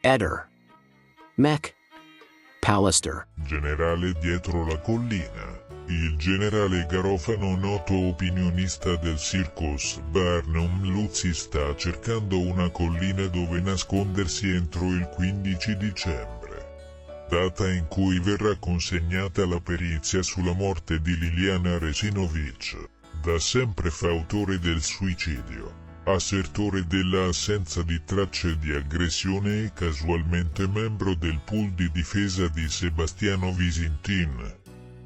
Eder. Mac. Pallister. Generale dietro la collina. Il generale Garofano, noto opinionista del Circus Barnum Luzzi, sta cercando una collina dove nascondersi entro il 15 dicembre, data in cui verrà consegnata la perizia sulla morte di Liliana Resinovic, da sempre fautore del suicidio, assertore della assenza di tracce di aggressione e casualmente membro del pool di difesa di Sebastiano Visintin.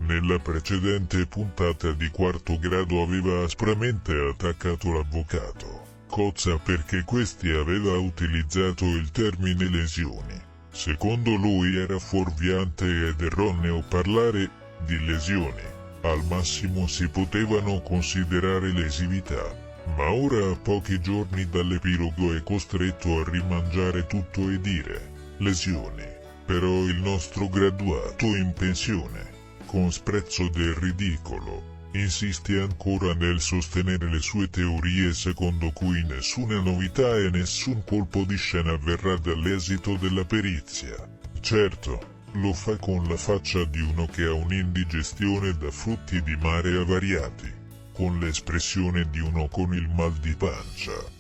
Nella precedente puntata di Quarto Grado aveva aspramente attaccato l'avvocato Cozza perché questi aveva utilizzato il termine lesioni. Secondo lui era fuorviante ed erroneo parlare di lesioni. Al massimo si potevano considerare lesività. Ma ora, a pochi giorni dall'epilogo, è costretto a rimangiare tutto e dire lesioni. Però il nostro graduato in pensione, con sprezzo del ridicolo, insiste ancora nel sostenere le sue teorie secondo cui nessuna novità e nessun colpo di scena avverrà dall'esito della perizia. Certo, lo fa con la faccia di uno che ha un'indigestione da frutti di mare avariati, con l'espressione di uno con il mal di pancia.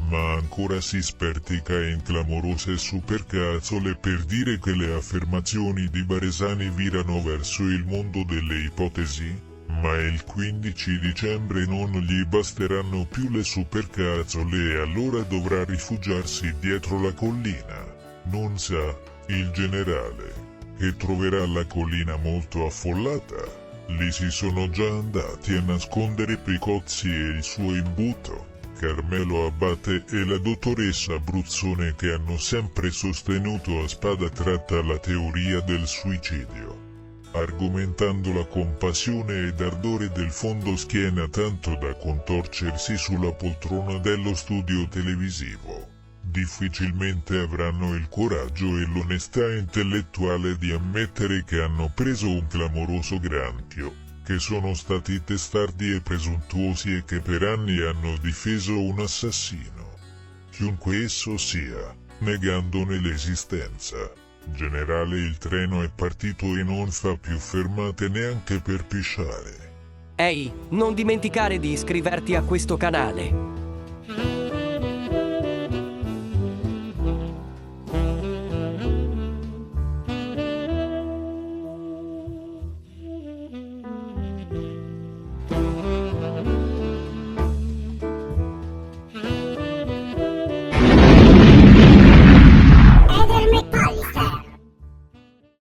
Ma ancora si spertica in clamorose supercazzole per dire che le affermazioni di Baresani virano verso il mondo delle ipotesi, ma il 15 dicembre non gli basteranno più le supercazzole e allora dovrà rifugiarsi dietro la collina. Non sa, il generale, che troverà la collina molto affollata. Lì si sono già andati a nascondere Picozzi e il suo imbuto, Carmelo Abate e la dottoressa Bruzzone, che hanno sempre sostenuto a spada tratta la teoria del suicidio, argomentandola con passione ed ardore del fondo schiena tanto da contorcersi sulla poltrona dello studio televisivo. Difficilmente avranno il coraggio e l'onestà intellettuale di ammettere che hanno preso un clamoroso granchio, che sono stati testardi e presuntuosi e che per anni hanno difeso un assassino, chiunque esso sia, negandone l'esistenza. Generale, il treno è partito e non fa più fermate neanche per pisciare. Ehi, non dimenticare di iscriverti a questo canale.